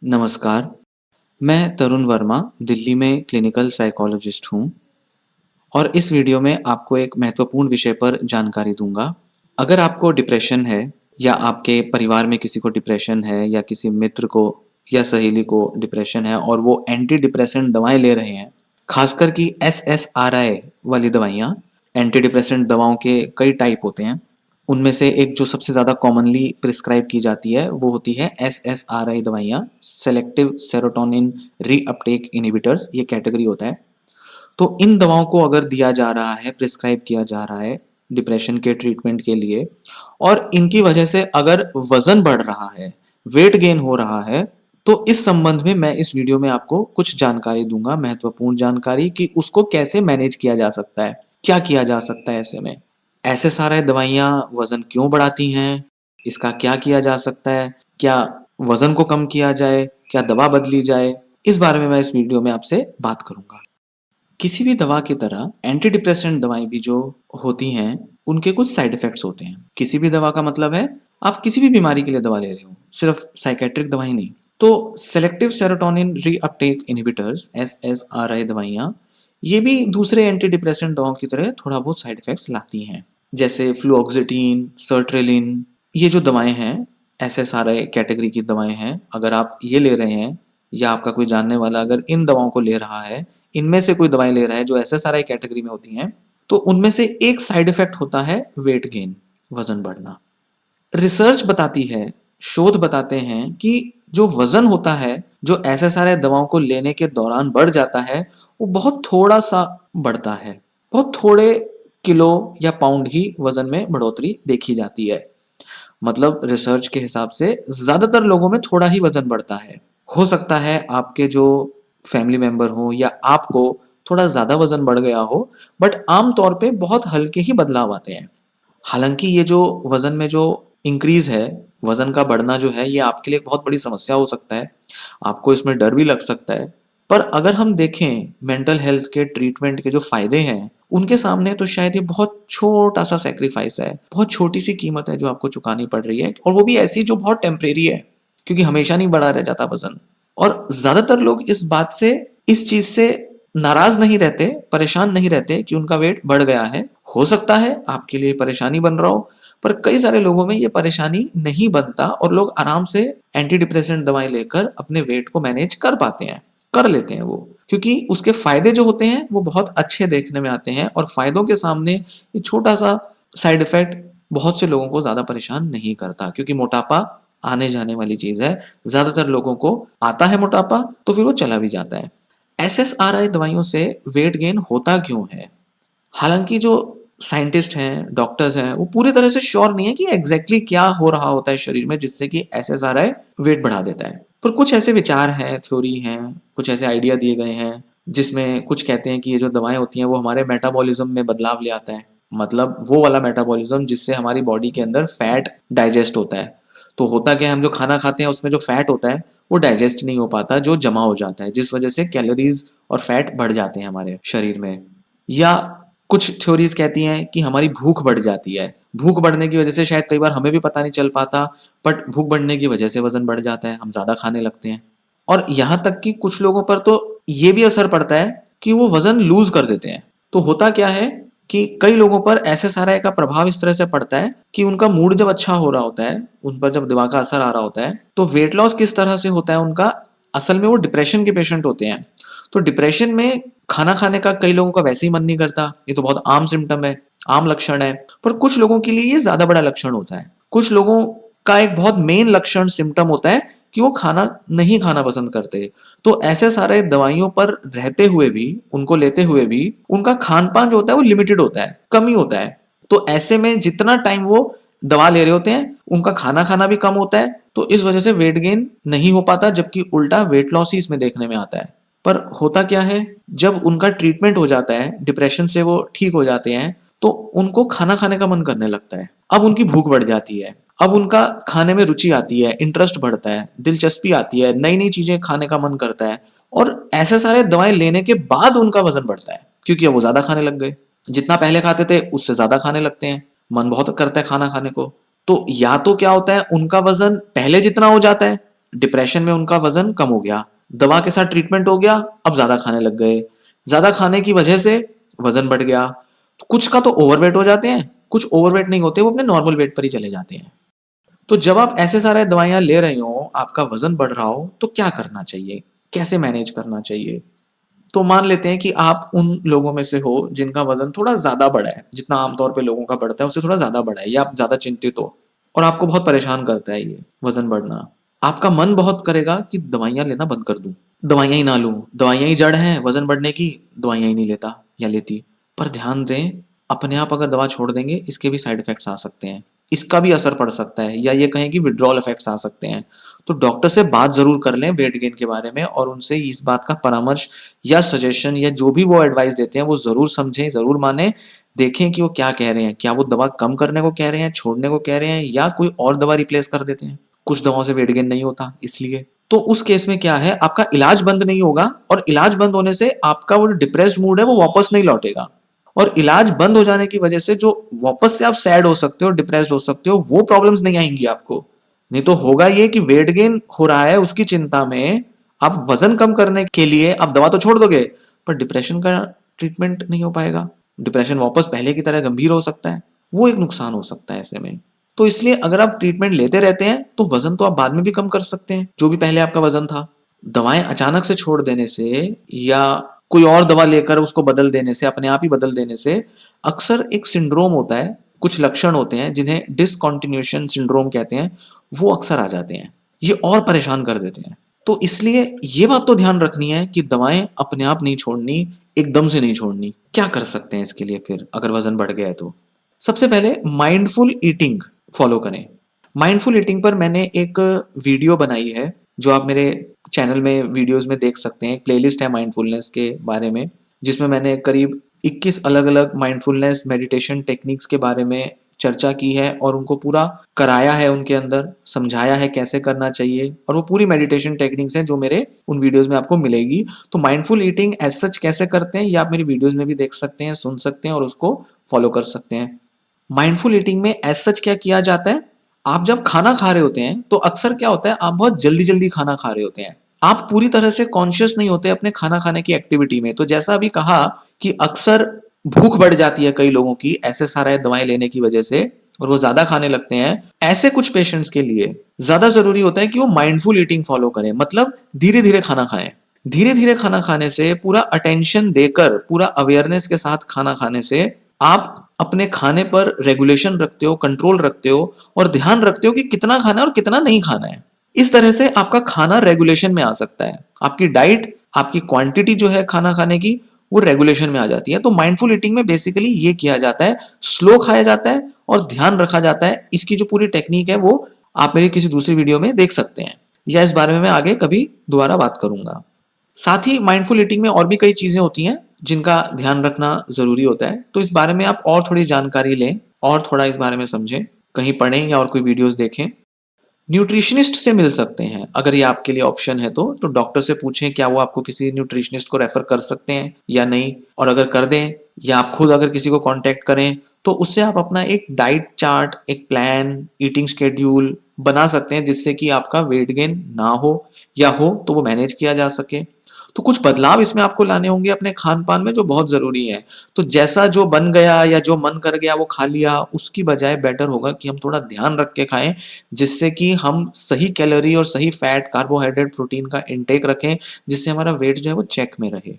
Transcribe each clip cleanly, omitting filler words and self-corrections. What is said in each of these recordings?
नमस्कार, मैं तरुण वर्मा, दिल्ली में क्लिनिकल साइकोलॉजिस्ट हूँ और इस वीडियो में आपको एक महत्वपूर्ण विषय पर जानकारी दूँगा। अगर आपको डिप्रेशन है या आपके परिवार में किसी को डिप्रेशन है या किसी मित्र को या सहेली को डिप्रेशन है और वो एंटी डिप्रेसेंट दवाएँ ले रहे हैं, ख़ासकर कि एसएसआरआई वाली दवाइयाँ, एंटी डिप्रेसेंट दवाओं के कई टाइप होते हैं। उनमें से एक जो सबसे ज़्यादा कॉमनली प्रिस्क्राइब की जाती है, वो होती है एसएसआरआई दवाइयाँ, सेलेक्टिव सेरोटोनिन रीअपटेक इन्हिबिटर्स, ये कैटेगरी होता है। तो इन दवाओं को अगर दिया जा रहा है, प्रिस्क्राइब किया जा रहा है डिप्रेशन के ट्रीटमेंट के लिए और इनकी वजह से अगर वज़न बढ़ रहा है, वेट गेन हो रहा है, तो इस संबंध में मैं इस वीडियो में आपको कुछ जानकारी दूँगा, महत्वपूर्ण जानकारी कि उसको कैसे मैनेज किया जा सकता है, क्या किया जा सकता है ऐसे में। एसएसआरआई दवाइयाँ वज़न क्यों बढ़ाती हैं? इसका क्या किया जा सकता है? क्या वज़न को कम किया जाए? क्या दवा बदली जाए? इस बारे में मैं इस वीडियो में आपसे बात करूँगा। किसी भी दवा की तरह एंटी डिप्रेसेंट दवाएँ भी जो होती हैं, उनके कुछ साइड इफ़ेक्ट्स होते हैं। किसी भी दवा का मतलब है, आप किसी भी बीमारी के लिए दवा ले रहे हो, सिर्फ़ साइकियाट्रिक दवाई नहीं। तो selective serotonin reuptake inhibitors SSRI दवाइयाँ, ये भी दूसरे एंटी डिप्रेसेंट दवाओं की तरह थोड़ा बहुत साइड इफ़ेक्ट्स लाती हैं। जैसे फ्लुओक्सेटिन, सर्ट्रेलिन, ये जो दवाएँ हैं, एसएसआरआई कैटेगरी की दवाएँ हैं, अगर आप ये ले रहे हैं या आपका कोई जानने वाला अगर इन दवाओं को ले रहा है, इनमें से कोई दवाएँ ले रहा है जो एसएसआरआई कैटेगरी में होती हैं, तो उनमें से एक साइड इफ़ेक्ट होता है वेट गेन, वज़न बढ़ना। रिसर्च बताती है, शोध बताते हैं कि जो वज़न होता है, जो एसएसआरआई दवाओं को लेने के दौरान बढ़ जाता है, वो बहुत थोड़ा-सा बढ़ता है। बहुत थोड़े किलो या पाउंड ही वज़न में बढ़ोतरी देखी जाती है। मतलब रिसर्च के हिसाब से ज़्यादातर लोगों में थोड़ा ही वज़न बढ़ता है। हो सकता है आपके जो फैमिली मेंबर हों या आपको थोड़ा ज़्यादा वज़न बढ़ गया हो, बट आम तौर पे बहुत हल्के ही बदलाव आते हैं। हालाँकि ये जो वज़न में जो इंक्रीज़ है, वज़न का बढ़ना जो है, ये आपके लिए एक बहुत बड़ी समस्या हो सकता है। आपको इसमें डर भी लग सकता है। पर अगर हम देखें मेंटल हेल्थ के ट्रीटमेंट के जो फ़ायदे हैं, उनके सामने तो शायद ये बहुत छोटा-सा सैक्रिफ़ाइस है। बहुत छोटी-सी कीमत है जो आपको चुकानी पड़ रही है और वो भी ऐसी जो बहुत टेम्परेरी है, क्योंकि हमेशा नहीं बढ़ा रह जाता वज़न। और ज़्यादातर लोग इस बात से, इस चीज़ से नाराज़ नहीं रहते, परेशान नहीं रहते कि उनका वेट बढ़ गया है। हो सकता है आपके लिए परेशानी बन रहा हो, पर कई सारे लोगों में ये परेशानी नहीं बनता और लोग आराम से एंटी डिप्रेसेंट दवाएँ लेकर अपने वेट को मैनेज कर पाते हैं, कर लेते हैं वो। क्योंकि उसके फ़ायदे जो होते हैं, वो बहुत अच्छे देखने में आते हैं और फ़ायदों के सामने ये छोटा-सा साइड इफ़ेक्ट बहुत से लोगों को ज़्यादा परेशान नहीं करता, क्योंकि मोटापा आने-जाने वाली चीज़ है। ज़्यादातर लोगों को आता है मोटापा, तो फिर वो चला भी जाता है। एसएसआरआई दवाइयों से वेट गेन होता क्यों है? हालाँकि जो साइंटिस्ट हैं, डॉक्टर्स हैं, वो पूरी तरह से श्योर नहीं है कि एग्ज़ैक्टली क्या हो रहा होता है शरीर में जिससे कि एसएसआरआई वेट बढ़ा देता है। पर कुछ ऐसे विचार हैं, थ्योरी हैं, कुछ ऐसे आइडिया दिए गए हैं, जिसमें कुछ कहते हैं कि ये जो दवाएँ होती हैं, वो हमारे मेटाबॉलिज़्म में बदलाव ले आता है। मतलब वो वाला मेटाबॉलिज़्म जिससे हमारी बॉडी के अंदर फैट डाइजेस्ट होता है। तो होता क्या है, हम जो खाना खाते हैं उसमें जो फैट होता है, वो डाइजेस्ट नहीं हो पाता, जो जमा हो जाता है, जिस वजह से कैलोरीज़ और फैट बढ़ जाते हैं हमारे शरीर में। या कुछ थ्योरीज़ कहती हैं कि हमारी भूख बढ़ जाती है। भूख बढ़ने की वजह से शायद कई बार हमें भी पता नहीं चल पाता, बट भूख बढ़ने की वजह से वज़न बढ़ जाता है, हम ज़्यादा खाने लगते हैं। और यहाँ तक कि कुछ लोगों पर तो ये भी असर पड़ता है कि वो वज़न लूज़ कर देते हैं। तो होता क्या है कि कई लोगों पर एसएसआरआई का प्रभाव इस तरह से पड़ता है कि उनका मूड जब अच्छा हो रहा होता है, उन पर जब दवा का असर आ रहा होता है, तो वेट लॉस किस तरह से होता है उनका, असल में वो डिप्रेशन के पेशेंट होते हैं। तो डिप्रेशन में खाना खाने का कई लोगों का वैसे ही मन नहीं करता, ये तो बहुत आम सिम्पटम है, आम लक्षण है। पर कुछ लोगों के लिए ये ज़्यादा बड़ा लक्षण होता है। कुछ लोगों का एक बहुत मेन लक्षण सिम्पटम होता है कि वो खाना नहीं खाना पसंद करते। तो ऐसे सारे दवाइयों पर रहते हुए भी, उनको लेते हुए भी, उनका खान-पान जो होता है वो लिमिटेड होता है, कम ही होता है। तो ऐसे में जितना टाइम वो दवा ले रहे होते हैं, उनका खाना खाना भी कम होता है, तो इस वजह से वेट गेन नहीं हो पाता, जबकि उल्टा वेट लॉस ही इसमें देखने में आता है। पर होता क्या है, जब उनका ट्रीटमेंट हो जाता है, डिप्रेशन से वो ठीक हो जाते हैं, तो उनको खाना खाने का मन करने लगता है। अब उनकी भूख बढ़ जाती है, अब उनका खाने में रुचि आती है, इंटरेस्ट बढ़ता है, दिलचस्पी आती है, नई-नई चीज़ें खाने का मन करता है और ऐसे सारे दवाएँ लेने के बाद उनका वज़न बढ़ता है, क्योंकि अब वो ज़्यादा खाने लग गए। जितना पहले खाते थे, उससे ज़्यादा खाने लगते हैं, मन बहुत करता है खाना खाने को। तो या तो क्या होता है, उनका वज़न पहले जितना हो जाता है डिप्रेशन में उनका वजन कम हो गया, दवा के साथ ट्रीटमेंट हो गया, अब ज्यादा खाने लग गए, ज्यादा खाने की वजह से वजन बढ़ गया। तो कुछ का तो ओवरवेट हो जाते हैं, कुछ ओवरवेट नहीं होते, वो अपने नॉर्मल वेट पर ही चले जाते हैं। तो जब आप ऐसे सारे दवाइयां ले रहे हो, आपका वजन बढ़ रहा हो, तो क्या करना चाहिए, कैसे मैनेज करना चाहिए? तो मान लेते हैं कि आप उन लोगों में से हो जिनका वजन थोड़ा ज्यादा बढ़ा है, जितना आमतौर पे लोगों का बढ़ता है उससे थोड़ा ज्यादा बढ़ा है, या आप ज्यादा चिंतित हो और आपको बहुत परेशान करता है ये वजन बढ़ना। आपका मन बहुत करेगा कि दवाइयां लेना बंद कर दूं, दवाइयां ही ना लूं, दवाइयां ही जड़ हैं वजन बढ़ने की, दवाइयां ही नहीं लेता या लेती। पर ध्यान दें, अपने आप अगर दवा छोड़ देंगे इसके भी साइड इफेक्ट्स आ सकते हैं, इसका भी असर पड़ सकता है, या ये कहें कि विड्रॉल इफेक्ट्स आ सकते हैं। तो डॉक्टर से बात जरूर कर लें वेट गेन के बारे में, और उनसे इस बात का परामर्श या सजेशन या जो भी वो एडवाइस देते हैं वो जरूर समझें, जरूर माने। देखें कि वो क्या कह रहे हैं, क्या वो दवा कम करने को कह रहे हैं, छोड़ने को कह रहे हैं, या कोई और दवा रिप्लेस कर देते हैं। कुछ दवाओं से वेट गेन नहीं होता इसलिए। तो उस केस में क्या है, आपका इलाज बंद नहीं होगा, और इलाज बंद होने से आपका वो डिप्रेस्ड मूड है वो वापस नहीं लौटेगा। और इलाज बंद हो जाने की वजह से जो वापस से आप सैड हो सकते हो, डिप्रेस्ड हो सकते हो, वो प्रॉब्लम्स नहीं आएंगी आपको। नहीं तो होगा ये कि वेट गेन हो रहा है उसकी चिंता में आप वजन कम करने के लिए आप दवा तो छोड़ दोगे, पर डिप्रेशन का ट्रीटमेंट नहीं हो पाएगा, डिप्रेशन वापस पहले की तरह गंभीर हो सकता है, वो एक नुकसान हो सकता है ऐसे में। तो इसलिए अगर आप ट्रीटमेंट लेते रहते हैं तो वजन तो आप बाद में भी कम कर सकते हैं, जो भी पहले आपका वजन था। दवाएं अचानक से छोड़ देने से या कोई और दवा लेकर उसको बदल देने से, अपने आप ही बदल देने से, अक्सर एक सिंड्रोम होता है, कुछ लक्षण होते हैं जिन्हें डिसकंटिन्यूएशन सिंड्रोम कहते हैं, वो अक्सर आ जाते हैं, ये और परेशान कर देते हैं। तो इसलिए ये बात तो ध्यान रखनी है कि दवाएं अपने आप नहीं छोड़नी, एकदम से नहीं छोड़नी। क्या कर सकते हैं इसके लिए फिर अगर वजन बढ़ गया है तो? सबसे पहले माइंडफुल ईटिंग फॉलो करें। माइंडफुल ईटिंग पर मैंने एक वीडियो बनाई है, जो आप मेरे चैनल में वीडियोस में देख सकते हैं। एक प्लेलिस्ट है माइंडफुलनेस के बारे में, जिसमें मैंने करीब 21 अलग-अलग माइंडफुलनेस मेडिटेशन टेक्निक्स के बारे में चर्चा की है, और उनको पूरा कराया है, उनके अंदर समझाया है कैसे करना चाहिए, और वो पूरी मेडिटेशन टेक्निक्स हैं जो मेरे उन वीडियोस में आपको मिलेगी। तो माइंडफुल ईटिंग एज सच कैसे करते हैं ये आप मेरी वीडियोस में भी देख सकते हैं, सुन सकते हैं और उसको फॉलो कर सकते हैं। माइंडफुल ईटिंग में एज सच क्या किया जाता है, आप जब खाना खा रहे होते हैं तो अक्सर क्या होता है, आप बहुत जल्दी जल्दी खाना खा रहे होते हैं, आप पूरी तरह से कॉन्शियस नहीं होते अपने खाना खाने की एक्टिविटी में। तो जैसा अभी कहा कि अक्सर भूख बढ़ जाती है कई लोगों की ऐसे सारे दवाएं लेने की वजह से, और वो ज्यादा खाने लगते हैं। ऐसे कुछ पेशेंट्स के लिए ज्यादा जरूरी होता है कि वो माइंडफुल ईटिंग फॉलो करें, मतलब धीरे धीरे खाना खाएं। धीरे धीरे खाना खाने से, पूरा अटेंशन देकर, पूरा अवेयरनेस के साथ खाना खाने से आप अपने खाने पर रेगुलेशन रखते हो, कंट्रोल रखते हो, और ध्यान रखते हो कि कितना खाना है और कितना नहीं खाना है। इस तरह से आपका खाना रेगुलेशन में आ सकता है, आपकी डाइट, आपकी क्वांटिटी जो है खाना खाने की, वो रेगुलेशन में आ जाती है। तो माइंडफुल ईटिंग में बेसिकली ये किया जाता है, स्लो खाया जाता है और ध्यान रखा जाता है। इसकी जो पूरी टेक्निक है वो आप मेरी किसी दूसरी वीडियो में देख सकते हैं, या इस बारे में मैं आगे कभी दोबारा बात करूंगा। साथ ही माइंडफुल ईटिंग में और भी कई चीजें होती हैं जिनका ध्यान रखना जरूरी होता है, तो इस बारे में आप और थोड़ी जानकारी लें और थोड़ा इस बारे में समझें, कहीं पढ़ें या और कोई वीडियोस देखें। न्यूट्रिशनिस्ट से मिल सकते हैं अगर ये आपके लिए ऑप्शन है तो डॉक्टर से पूछें क्या वो आपको किसी न्यूट्रिशनिस्ट को रेफर कर सकते हैं या नहीं, और अगर कर दें या आप खुद अगर किसी को कांटेक्ट करें तो उससे आप अपना एक डाइट चार्ट, एक प्लान, ईटिंग शेड्यूल बना सकते हैं, जिससे कि आपका वेट गेन ना हो, या हो तो वो मैनेज किया जा सके। तो कुछ बदलाव इसमें आपको लाने होंगे अपने खान पान में जो बहुत जरूरी है। तो जैसा जो बन गया या जो मन कर गया वो खा लिया, उसकी बजाय बेटर होगा कि हम थोड़ा ध्यान रख के खाएं, जिससे कि हम सही कैलोरी और सही फैट, कार्बोहाइड्रेट, प्रोटीन का इंटेक रखें, जिससे हमारा वेट जो है वो चेक में रहे।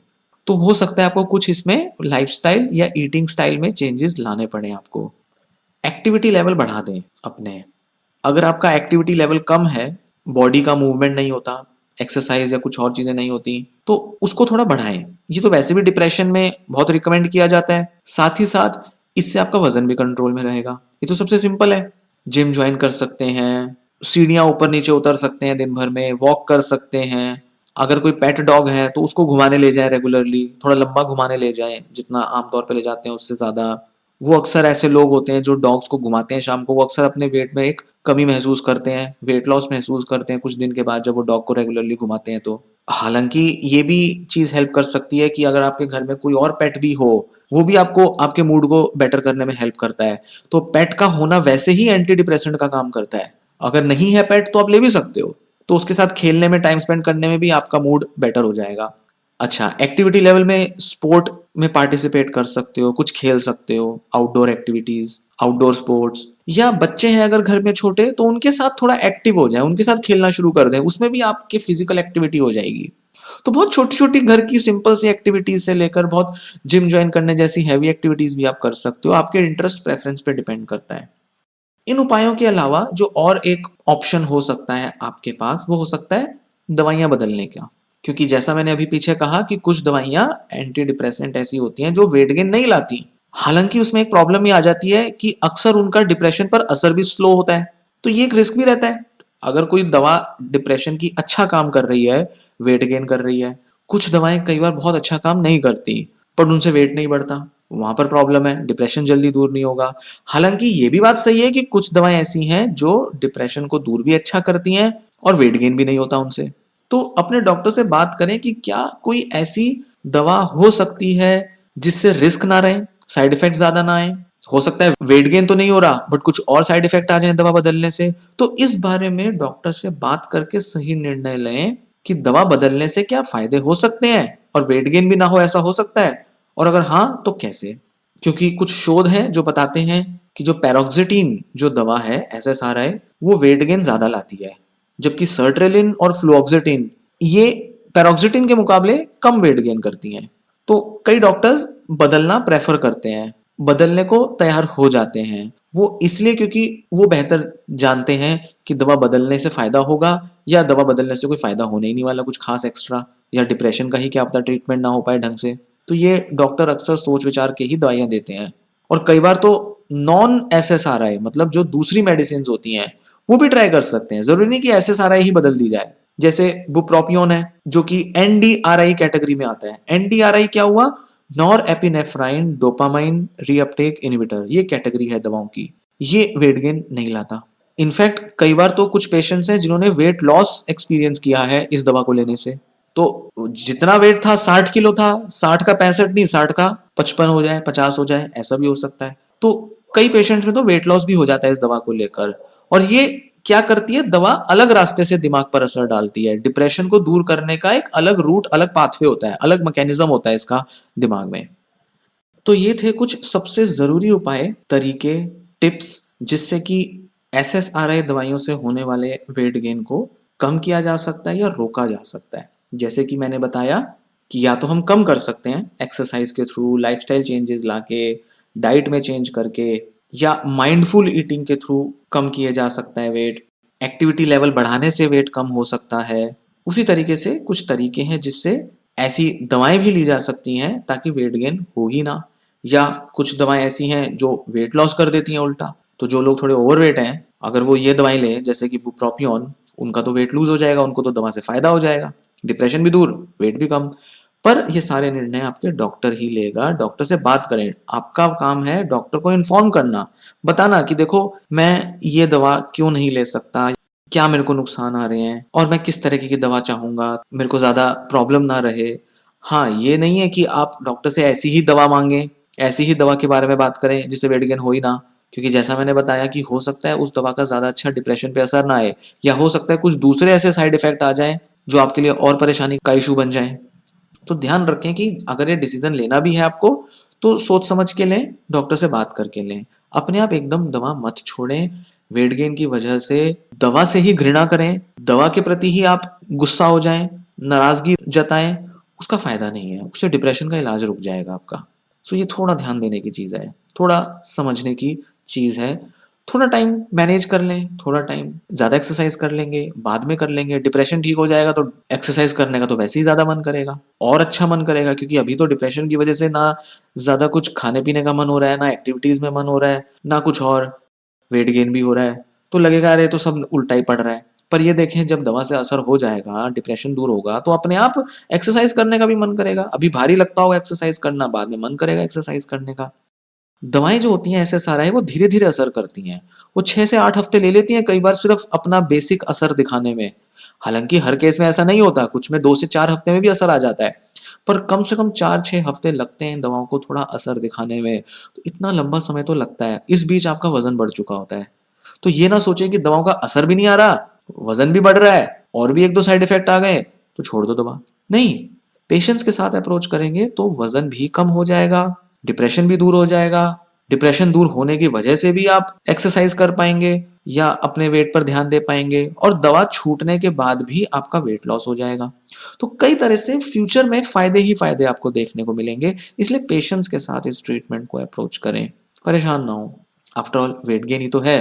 तो हो सकता है आपको कुछ इसमें लाइफस्टाइल या ईटिंग स्टाइल में चेंजेस लाने पड़े आपको। एक्टिविटी लेवल बढ़ा दें अपने। अगर आपका एक्टिविटी लेवल कम है, बॉडी का मूवमेंट नहीं होता, एक्सरसाइज या कुछ और चीजें नहीं होती, तो उसको थोड़ा बढ़ाएं। ये तो वैसे भी डिप्रेशन में बहुत रिकमेंड किया जाता है। साथ ही साथ इससे आपका वजन भी कंट्रोल में रहेगा। ये तो सबसे सिंपल है। जिम ज्वाइन कर सकते हैं, सीढ़ियां ऊपर नीचे उतर सकते हैं दिन भर में, वॉक कर सकते हैं। अगर कोई पेट डॉग है तो उसको घुमाने ले जाएं रेगुलरली, थोड़ा लंबा घुमाने ले जाएं, जितना आमतौर पे ले जाते हैं उससे ज्यादा। वो अक्सर ऐसे लोग होते हैं जो डॉग्स को घुमाते हैं शाम को, वो अक्सर अपने वेट में एक कमी महसूस करते हैं, वेट लॉस महसूस करते हैं कुछ दिन के बाद जब वो डॉग को रेगुलरली घुमाते हैं तो। हालांकि ये भी चीज हेल्प कर सकती है कि अगर आपके घर में कोई और पेट भी हो, वो भी आपको आपके मूड को बेटर करने में हेल्प करता है। तो पेट का होना वैसे ही एंटी डिप्रेसेंट का काम करता है। अगर नहीं है पेट तो आप ले भी सकते हो, तो उसके साथ खेलने में, टाइम स्पेंड करने में भी आपका मूड बेटर हो जाएगा। अच्छा, एक्टिविटी लेवल में स्पोर्ट में पार्टिसिपेट कर सकते हो, कुछ खेल सकते हो, आउटडोर एक्टिविटीज, आउटडोर स्पोर्ट्स, या बच्चे हैं अगर घर में छोटे तो उनके साथ थोड़ा एक्टिव हो जाए, उनके साथ खेलना शुरू कर दें, उसमें भी आपकी फिजिकल एक्टिविटी हो जाएगी। तो बहुत छोटी छोटी घर की सिंपल सी एक्टिविटीज से लेकर बहुत जिम ज्वाइन करने जैसी हैवी एक्टिविटीज भी आप कर सकते हो, आपके इंटरेस्ट प्रेफरेंस पे डिपेंड करता है। इन उपायों के अलावा जो और एक ऑप्शन हो सकता है आपके पास, वो हो सकता है दवाइयां बदलने का। क्योंकि जैसा मैंने अभी पीछे कहा कि कुछ दवाइयां एंटी डिप्रेसेंट ऐसी होती हैं जो वेट गेन नहीं लाती। हालांकि उसमें एक प्रॉब्लम ये आ जाती है कि अक्सर उनका डिप्रेशन पर असर भी स्लो होता है, तो ये एक रिस्क भी रहता है। अगर कोई दवा डिप्रेशन की अच्छा काम कर रही है, वेट गेन कर रही है, कुछ दवाएं कई बार बहुत अच्छा काम नहीं करती, पर उनसे वेट नहीं बढ़ता, वहां पर प्रॉब्लम है, डिप्रेशन जल्दी दूर नहीं होगा। हालांकि ये भी बात सही है कि कुछ दवाएं ऐसी हैं जो डिप्रेशन को दूर भी अच्छा करती हैं और वेट गेन भी नहीं होता उनसे। तो अपने डॉक्टर से बात करें कि क्या कोई ऐसी दवा हो सकती है जिससे रिस्क ना रहे, साइड इफेक्ट ज्यादा ना आए। हो सकता है वेट गेन तो नहीं हो रहा बट कुछ और साइड इफेक्ट आ जाए दवा बदलने से। तो इस बारे में डॉक्टर से बात करके सही निर्णय लें कि दवा बदलने से क्या फायदे हो सकते हैं और वेट गेन भी ना हो, ऐसा हो सकता है, और अगर हाँ तो कैसे। क्योंकि कुछ शोध हैं जो बताते हैं कि जो पैरोक्सिटीन जो दवा है एसएसआरआई, वो वेट गेन ज्यादा लाती है, जबकि सर्ट्रेलिन और फ्लुओक्सिटिन ये पैरोक्सिटिन के मुकाबले कम वेट गेन करती हैं। तो कई डॉक्टर्स बदलना प्रेफर करते हैं, बदलने को तैयार हो जाते हैं, वो इसलिए क्योंकि वो बेहतर जानते हैं कि दवा बदलने से फायदा होगा या दवा बदलने से कोई फायदा होने ही नहीं वाला कुछ खास एक्स्ट्रा, या डिप्रेशन का ही क्या पता ट्रीटमेंट ना हो पाए ढंग से। तो ये डॉक्टर अक्सर सोच विचार के ही दवाइयां देते हैं। और कई बार तो नॉन एसएसआरआई मतलब जो दूसरी मेडिसिन होती हैं वो भी ट्राई कर सकते हैं, जरूरी नहीं कि एसएसआरआई ही बदल दी जाए। जैसे बुप्रोपियोन है जो कि एनडीआरआई कैटेगरी में आता है। एनडीआरआई क्या हुआ? Nor epinephrine dopamine reuptake inhibitor, ये कैटेगरी है दवाओं की। ये वेट गेन नहीं लाता। इनफैक्ट कई बार तो कुछ पेशेंट्स हैं जिन्होंने वेट लॉस एक्सपीरियंस किया है इस दवा को लेने से। तो जितना वेट था 60 किलो था, 60 का 65 नहीं, 60 का 55 हो जाए, 50 हो जाए, ऐसा भी हो सकता है। तो कई पेशेंट्स में तो वेट लॉस भी हो जाता है इस दवा को लेकर। और ये क्या करती है, दवा अलग रास्ते से दिमाग पर असर डालती है। डिप्रेशन को दूर करने का एक अलग रूट, अलग पाथवे होता है, अलग मैकेनिज्म होता है इसका दिमाग में। तो ये थे कुछ सबसे जरूरी उपाय, तरीके, टिप्स, जिससे कि एसएसआरआई दवाइयों से होने वाले वेट गेन को कम किया जा सकता है या रोका जा सकता है। जैसे कि मैंने बताया कि या तो हम कम कर सकते हैं एक्सरसाइज के थ्रू, लाइफस्टाइल चेंजेस लाके, डाइट में चेंज करके, या माइंडफुल ईटिंग के थ्रू कम किए जा सकता है वेट। एक्टिविटी लेवल बढ़ाने से वेट कम हो सकता है। उसी तरीके से कुछ तरीके हैं जिससे ऐसी दवाएं भी ली जा सकती हैं ताकि वेट गेन हो ही ना। या कुछ दवाएं ऐसी हैं जो वेट लॉस कर देती हैं उल्टा। तो जो लोग थोड़े ओवरवेट हैं, अगर वो ये दवाएं लें जैसे कि बुप्रोपियोन, उनका तो वेट लूज हो जाएगा, उनको तो दवा से फायदा हो जाएगा, डिप्रेशन भी दूर, वेट भी कम। पर ये सारे निर्णय आपके डॉक्टर ही लेगा। डॉक्टर से बात करें, आपका काम है डॉक्टर को इन्फॉर्म करना, बताना कि देखो मैं ये दवा क्यों नहीं ले सकता, क्या मेरे को नुकसान आ रहे हैं और मैं किस तरीके की दवा चाहूंगा, मेरे को ज्यादा प्रॉब्लम ना रहे। हाँ, ये नहीं है कि आप डॉक्टर से ऐसी ही दवा मांगे, ऐसी ही दवा के बारे में बात करें जिससे वेट गेन हो ही ना। क्योंकि जैसा मैंने बताया कि हो सकता है उस दवा का ज्यादा अच्छा डिप्रेशन पे असर ना आए, या हो सकता है कुछ दूसरे ऐसे साइड इफेक्ट आ जाए जो आपके लिए और परेशानी का इशू बन जाए। तो ध्यान रखें कि अगर ये डिसीजन लेना भी है आपको तो सोच समझ के लें, डॉक्टर से बात करके लें। अपने आप एकदम दवा मत छोड़ें। वेट गेन की वजह से दवा से ही घृणा करें, दवा के प्रति ही आप गुस्सा हो जाएं, नाराजगी जताएं, उसका फायदा नहीं है, उससे डिप्रेशन का इलाज रुक जाएगा आपका। सो ये थोड़ा ध्यान देने की चीज है, थोड़ा समझने की चीज है। थोड़ा टाइम मैनेज कर लें, थोड़ा टाइम ज्यादा एक्सरसाइज कर लेंगे, बाद में कर लेंगे, डिप्रेशन ठीक हो जाएगा तो एक्सरसाइज करने का तो वैसे ही ज्यादा मन करेगा और अच्छा मन करेगा। क्योंकि अभी तो डिप्रेशन की वजह से ना ज्यादा कुछ खाने पीने का मन हो रहा है, ना एक्टिविटीज में मन हो रहा है, ना कुछ और, वेट गेन भी हो रहा है, तो लगेगा अरे तो सब उल्टा ही पड़ रहा है। पर ये देखें, जब दवा से असर हो जाएगा, डिप्रेशन दूर होगा, तो अपने आप एक्सरसाइज करने का भी मन करेगा। अभी भारी लगता होगा एक्सरसाइज करना, बाद में मन करेगा एक्सरसाइज करने का। दवाएं जो होती हैं एसएसआरआई, वो धीरे धीरे असर करती हैं। वो 6 से 8 हफ्ते ले लेती हैं कई बार सिर्फ अपना बेसिक असर दिखाने में। हालांकि हर केस में ऐसा नहीं होता, कुछ में 2 से 4 हफ्ते में भी असर आ जाता है, पर कम से कम 4-6 हफ्ते लगते हैं दवाओं को थोड़ा असर दिखाने में। तो इतना लंबा समय तो लगता है। इस बीच आपका वजन बढ़ चुका होता है। तो ये ना सोचे कि दवाओं का असर भी नहीं आ रहा, वजन भी बढ़ रहा है, और भी 1-2 साइड इफ़ेक्ट आ गए तो छोड़ दो दवा। नहीं, पेशेंस के साथ अप्रोच करेंगे तो वज़न भी कम हो जाएगा, डिप्रेशन भी दूर हो जाएगा। डिप्रेशन दूर होने की वजह से भी आप एक्सरसाइज़ कर पाएँगे या अपने वेट पर ध्यान दे पाएँगे और दवा छूटने के बाद भी आपका वेट लॉस हो जाएगा। तो कई तरह से फ्यूचर में फ़ायदे ही फ़ायदे आपको देखने को मिलेंगे, इसलिए पेशेंस के साथ इस ट्रीटमेंट को अप्रोच करें, परेशान ना हों। आफ्टर ऑल वेट गेन ही तो है,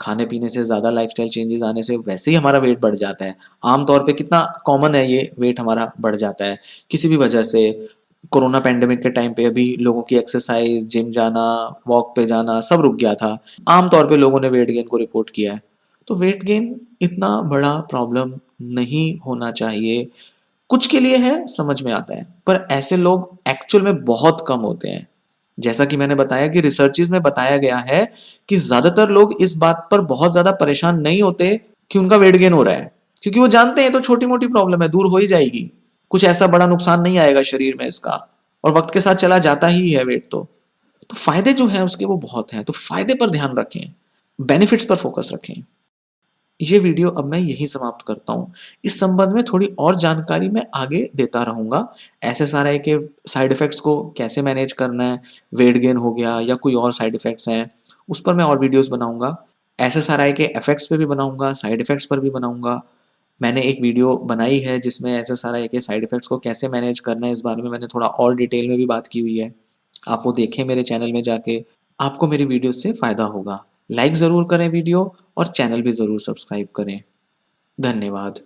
खाने-पीने से ज़्यादा लाइफ़स्टाइल चेंजेज़ आने से वैसे ही हमारा वेट बढ़ जाता है। आम तौर पे कितना कॉमन है ये वेट हमारा बढ़ जाता है, किसी भी वजह से। कोरोना पैंडेमिक के टाइम पे अभी लोगों की एक्सरसाइज़, जिम जाना, वॉक पे जाना सब रुक गया था। आम तौर पे लोगों ने वेट गेन को रिपोर्ट किया है। तो वेट गेन इतना बड़ा प्रॉब्लम नहीं होना चाहिए। कुछ के लिए है, समझ में आता है, पर ऐसे लोग एक्चुअल में बहुत कम होते हैं। जैसा कि मैंने बताया कि रिसर्चेज़ में बताया गया है कि ज़्यादातर लोग इस बात पर बहुत ज़्यादा परेशान नहीं होते कि उनका वेट गेन हो रहा है, क्योंकि वो जानते हैं ये तो छोटी-मोटी प्रॉब्लम है, दूर हो ही जाएगी। कुछ ऐसा बड़ा नुकसान नहीं आएगा शरीर में इसका और वक़्त के साथ चला जाता ही है वेट तो। तो फ़ायदे जो हैं उसके वो बहुत हैं, तो फ़ायदे पर ध्यान रखें, बेनिफिट्स पर फ़ोकस रखें। ये वीडियो अब मैं यहीं समाप्त करता हूँ। इस संबंध में थोड़ी और जानकारी मैं आगे देता रहूँगा। एसएसआरआई के साइड इफ़ेक्ट्स को कैसे मैनेज करना है, वेट गेन हो गया या कोई और साइड इफ़ेक्ट्स हैं, उस पर मैं और वीडियोज़ बनाऊँगा। एसएसआरआई के इफ़ेक्ट्स पे भी बनाऊँगा, साइड इफ़ेक्ट्स पर भी बनाऊँगा। मैंने एक वीडियो बनाई है जिसमें एसएसआरआई के साइड इफ़ेक्ट्स को कैसे मैनेज करना है, इस बारे में मैंने थोड़ा और डिटेल में भी बात की हुई है। आप वो देखें मेरे चैनल में जाके, आपको मेरी वीडियो से फ़ायदा होगा। लाइक ज़रूर करें वीडियो और चैनल भी ज़रूर सब्सक्राइब करें। धन्यवाद।